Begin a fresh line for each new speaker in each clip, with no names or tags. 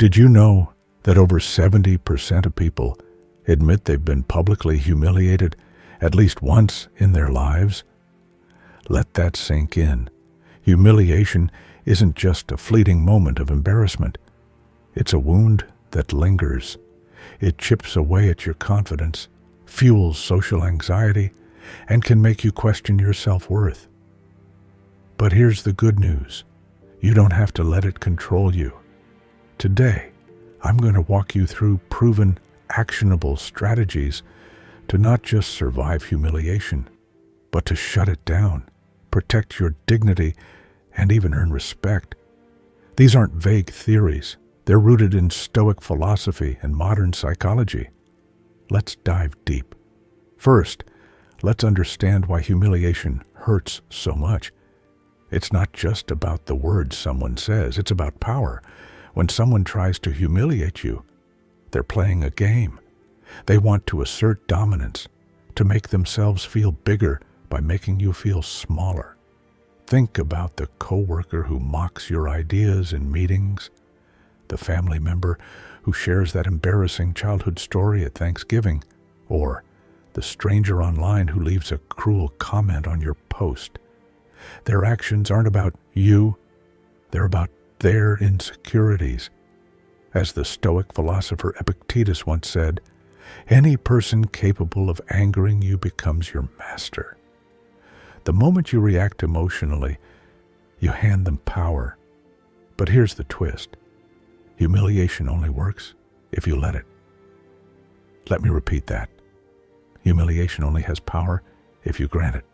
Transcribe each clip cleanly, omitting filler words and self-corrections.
Did you know that over 70% of people admit they've been publicly humiliated at least once in their lives? Let that sink in. Humiliation isn't just a fleeting moment of embarrassment. It's a wound that lingers. It chips away at your confidence, fuels social anxiety, and can make you question your self-worth. But here's the good news. You don't have to let it control you. Today, I'm going to walk you through proven, actionable strategies to not just survive humiliation, but to shut it down, protect your dignity, and even earn respect. These aren't vague theories. They're rooted in Stoic philosophy and modern psychology. Let's dive deep. First, let's understand why humiliation hurts so much. It's not just about the words someone says, it's about power. When someone tries to humiliate you, they're playing a game. They want to assert dominance, to make themselves feel bigger by making you feel smaller. Think about the coworker who mocks your ideas in meetings, the family member who shares that embarrassing childhood story at Thanksgiving, or the stranger online who leaves a cruel comment on your post. Their actions aren't about you, they're about their insecurities. As the Stoic philosopher Epictetus once said, any person capable of angering you becomes your master. The moment you react emotionally, you hand them power. But here's the twist. Humiliation only works if you let it. Let me repeat that. Humiliation only has power if you grant it.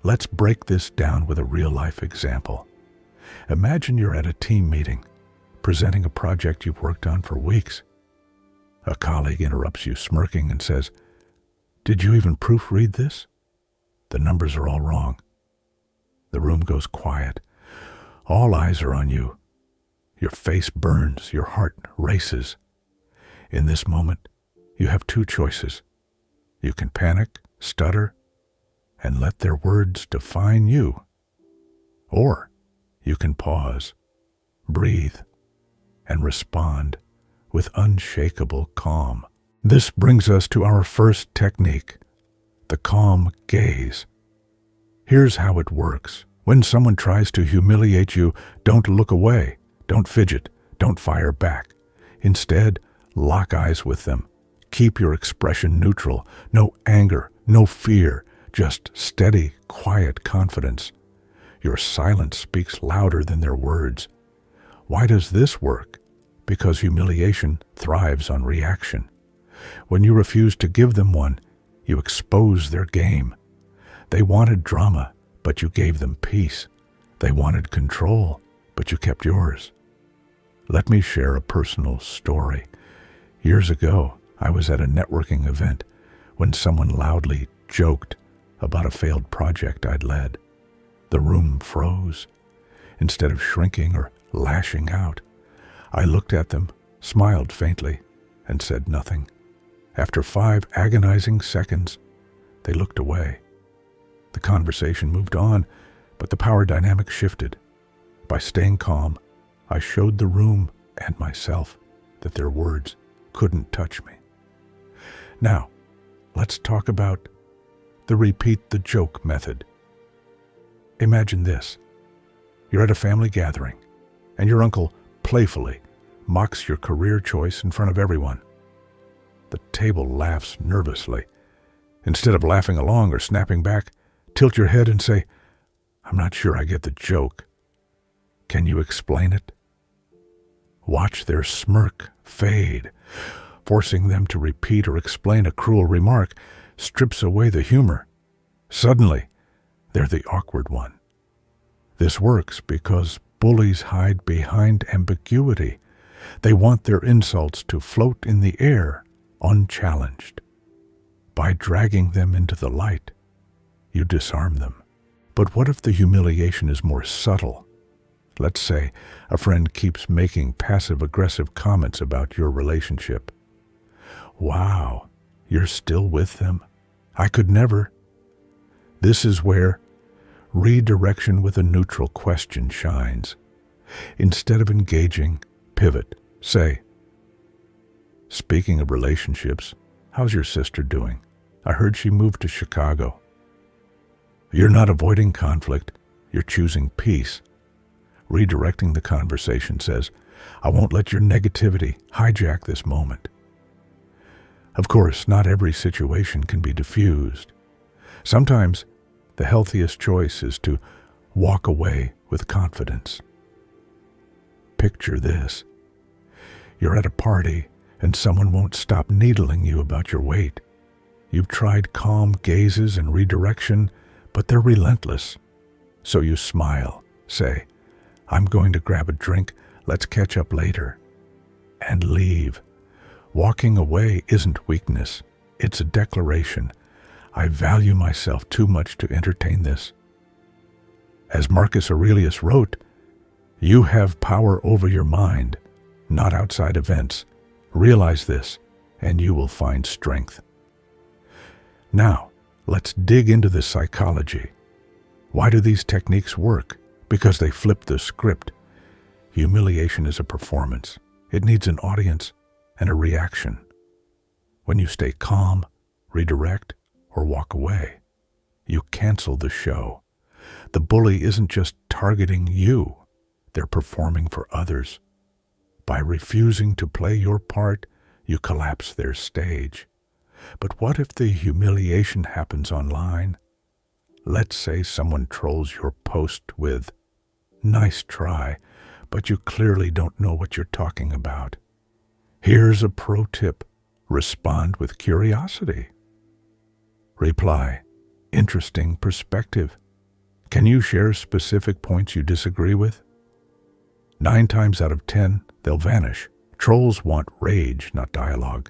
Let's break this down with a real-life example. Imagine you're at a team meeting, presenting a project you've worked on for weeks. A colleague interrupts you smirking and says, "Did you even proofread this? The numbers are all wrong." The room goes quiet. All eyes are on you. Your face burns, your heart races. In this moment, you have two choices. You can panic, stutter, and let their words define you. Or you can pause, breathe, and respond with unshakable calm. This brings us to our first technique, the calm gaze. Here's how it works. When someone tries to humiliate you, don't look away, don't fidget, don't fire back. Instead, lock eyes with them. Keep your expression neutral. No anger, no fear, just steady, quiet confidence. Your silence speaks louder than their words. Why does this work? Because humiliation thrives on reaction. When you refuse to give them one, you expose their game. They wanted drama, but you gave them peace. They wanted control, but you kept yours. Let me share a personal story. Years ago, I was at a networking event when someone loudly joked about a failed project I'd led. The room froze. Instead of shrinking or lashing out, I looked at them, smiled faintly, and said nothing. After 5 agonizing seconds, they looked away. The conversation moved on, but the power dynamic shifted. By staying calm, I showed the room and myself that their words couldn't touch me. Now, let's talk about the repeat the joke method. Imagine this. You're at a family gathering, and your uncle playfully mocks your career choice in front of everyone. The table laughs nervously. Instead of laughing along or snapping back, tilt your head and say, "I'm not sure I get the joke. Can you explain it?" Watch their smirk fade. Forcing them to repeat or explain a cruel remark strips away the humor. Suddenly, they're the awkward one. This works because bullies hide behind ambiguity. They want their insults to float in the air, unchallenged. By dragging them into the light, you disarm them. But what if the humiliation is more subtle? Let's say a friend keeps making passive-aggressive comments about your relationship. "Wow, you're still with them? I could never." This is where redirection with a neutral question shines. Instead of engaging, pivot. Say, "Speaking of relationships, how's your sister doing? I heard she moved to Chicago." You're not avoiding conflict, you're choosing peace. Redirecting the conversation says, "I won't let your negativity hijack this moment." Of course, not every situation can be diffused. Sometimes the healthiest choice is to walk away with confidence. Picture this. You're at a party and someone won't stop needling you about your weight. You've tried calm gazes and redirection, but they're relentless. So you smile, say, "I'm going to grab a drink, let's catch up later," and leave. Walking away isn't weakness, it's a declaration. I value myself too much to entertain this. As Marcus Aurelius wrote, "You have power over your mind, not outside events. Realize this, and you will find strength." Now, let's dig into the psychology. Why do these techniques work? Because they flip the script. Humiliation is a performance. It needs an audience and a reaction. When you stay calm, redirect, or walk away, you cancel the show. The bully isn't just targeting you, they're performing for others. By refusing to play your part, you collapse their stage. But what if the humiliation happens online? Let's say someone trolls your post with, "Nice try, but you clearly don't know what you're talking about." Here's a pro tip. Respond with curiosity. Reply, "Interesting perspective. Can you share specific points you disagree with?" 9 times out of 10, they'll vanish. Trolls want rage, not dialogue.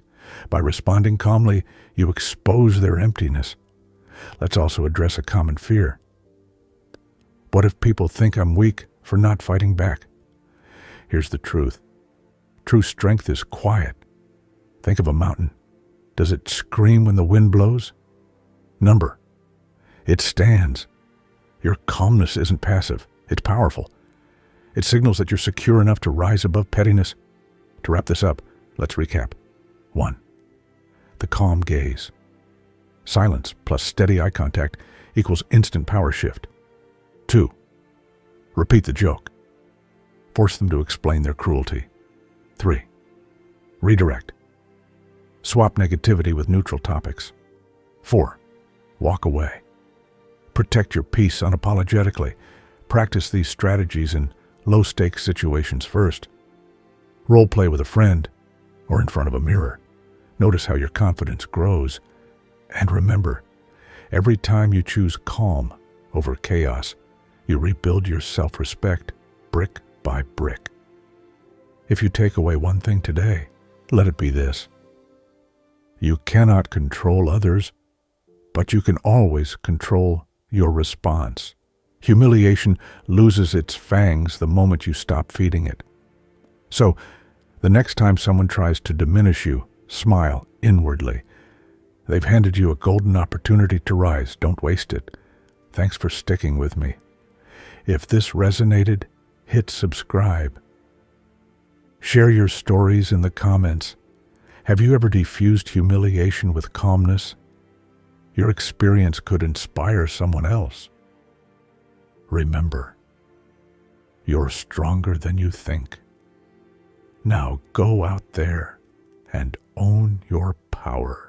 By responding calmly, you expose their emptiness. Let's also address a common fear. What if people think I'm weak for not fighting back? Here's the truth. True strength is quiet. Think of a mountain. Does it scream when the wind blows? Number. It stands. Your calmness isn't passive. It's powerful. It signals that you're secure enough to rise above pettiness. To wrap this up, let's recap. 1. The calm gaze. Silence plus steady eye contact equals instant power shift. 2. Repeat the joke. Force them to explain their cruelty. 3. Redirect. Swap negativity with neutral topics. 4. Walk away. Protect your peace unapologetically. Practice these strategies in low-stakes situations first. Role play with a friend or in front of a mirror. Notice how your confidence grows. And remember, every time you choose calm over chaos, you rebuild your self-respect brick by brick. If you take away one thing today, let it be this. You cannot control others, but you can always control your response. Humiliation loses its fangs the moment you stop feeding it. So, the next time someone tries to diminish you, smile inwardly. They've handed you a golden opportunity to rise. Don't waste it. Thanks for sticking with me. If this resonated, hit subscribe. Share your stories in the comments. Have you ever diffused humiliation with calmness? Your experience could inspire someone else. Remember, you're stronger than you think. Now go out there and own your power.